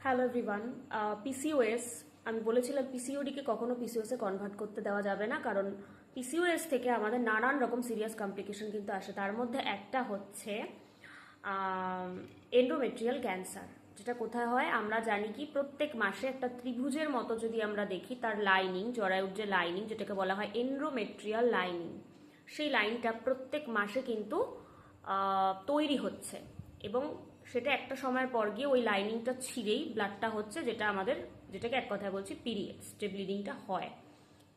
Hello everyone. PCOS, আমি বলেছিলাম পিসিওডিকে কখনো পিসিওএসে কনভার্ট করতে দেওয়া যাবে না, কারণ পিসিওএস থেকে আমাদের নানান রকম সিরিয়াস কমপ্লিকেশন কিন্তু আসে। তার মধ্যে একটা হচ্ছে এন্ডোমেট্রিয়াল ক্যান্সার, যেটা কোথায় হয় আমরা জানি কি, প্রত্যেক মাসে একটা ত্রিভুজের মতো যদি আমরা দেখি, তার লাইনিং, জরায়ুর যে লাইনিং যেটাকে বলা হয় এন্ডোমেট্রিয়াল লাইনিং, সেই লাইনটা প্রত্যেক মাসে কিন্তু তৈরি হচ্ছে এবং সেটা একটা সময়ের পর গিয়ে ওই লাইনিংটা ছিঁড়েই ব্লাডটা হচ্ছে, যেটাকে এক কথায় বলছি পিরিয়ডস, যে ব্লিডিংটা হয়।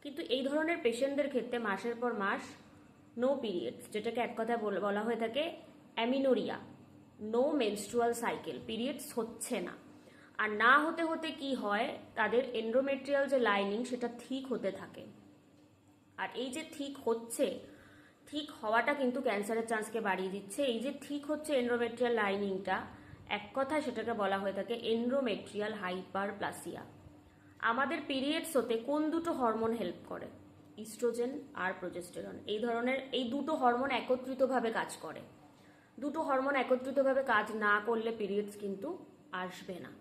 কিন্তু এই ধরনের পেশেন্টদের ক্ষেত্রে মাসের পর মাস নো পিরিয়ডস, যেটাকে এক কথায় বলা হয়ে থাকে amenorrhoea, no menstrual cycle, periods হচ্ছে না। আর না হতে হতে কি হয়, তাদের এন্ডোমেট্রিয়াল যে লাইনিং সেটা ঠিক হতে থাকে। আর এই যে ঠিক হওয়াটা কিন্তু ক্যান্সারের চান্সকে বাড়িয়ে দিচ্ছে। এই যে ঠিক হচ্ছে এন্ডোমেট্রিয়াল লাইনিংটা, এক কথায় সেটাকে বলা হয়ে থাকে এন্ডোমেট্রিয়াল হাইপারপ্লাসিয়া। আমাদের পিরিয়ডস হতে কোন দুটো হরমোন হেল্প করে? ইস্ট্রোজেন আর প্রোজেস্টেরন। এই দুটো হরমোন একত্রিতভাবে কাজ করে। দুটো হরমোন একত্রিতভাবে কাজ না করলে পিরিয়ডস কিন্তু আসবে না।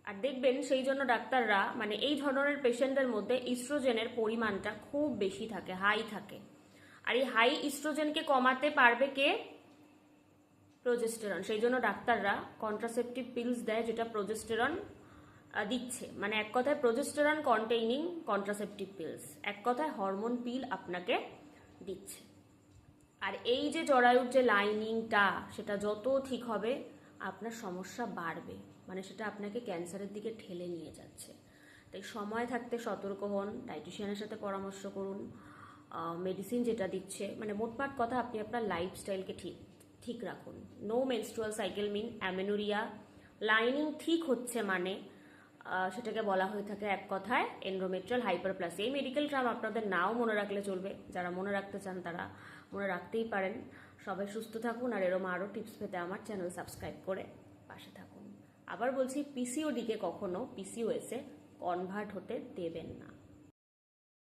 আর দেখবেন সেই জন্য ডাক্তাররা, মানে এই ধরনের পেশেন্টদের মধ্যে ইস্ট্রোজেনের পরিমাণটা খুব বেশি থাকে, হাই থাকে। আর এই হাই ইস্ট্রোজেনকে কমাতে পারবে কে? প্রোজেস্টেরন। সেই জন্য ডাক্তাররা কন্ট্রাসেপটিভ পিলস দেয়, যেটা প্রোজেস্টেরন দিচ্ছে। মানে এক কথায় প্রোজেস্টেরন কন্টেইনিং কন্ট্রাসেপটিভ পিলস, এক কথায় হরমোন পিল আপনাকে দিচ্ছে। আর এই যে জরায়ুর যে লাইনিংটা, সেটা যত ঠিক হবে আপনার সমস্যা বাড়বে, মানে সেটা আপনাকে ক্যান্সারের দিকে ঠেলে নিয়ে যাচ্ছে। তাই সময় থাকতে সতর্ক হন, ডায়েটিশিয়ানের সাথে পরামর্শ করুন, মেডিসিন যেটা দিচ্ছে, মানে মোটমাট কথা আপনি আপনার লাইফস্টাইলকে ঠিক রাখুন। নো মেনস্ট্রুয়াল সাইকেল মিন অ্যামেনোরিয়া, লাইনিং ঠিক হচ্ছে মানে সেটাকে বলা হয়ে থাকে এক কথায় এন্ডোমেট্রিয়াল হাইপারপ্লাসিয়া। এই মেডিকেল টার্ম আপনাদের নাও মনে রাখলে চলবে, যারা মনে রাখতে চান তারা মনে রাখতেই পারেন। সবাই সুস্থ থাকুন, আর এরকম আরও টিপস পেতে আমার চ্যানেল সাবস্ক্রাইব করে পাশে থাকুন। আবার বলছি, পিসিওডিকে কখনো পিসিওএসে কনভার্ট হতে দেবেন না।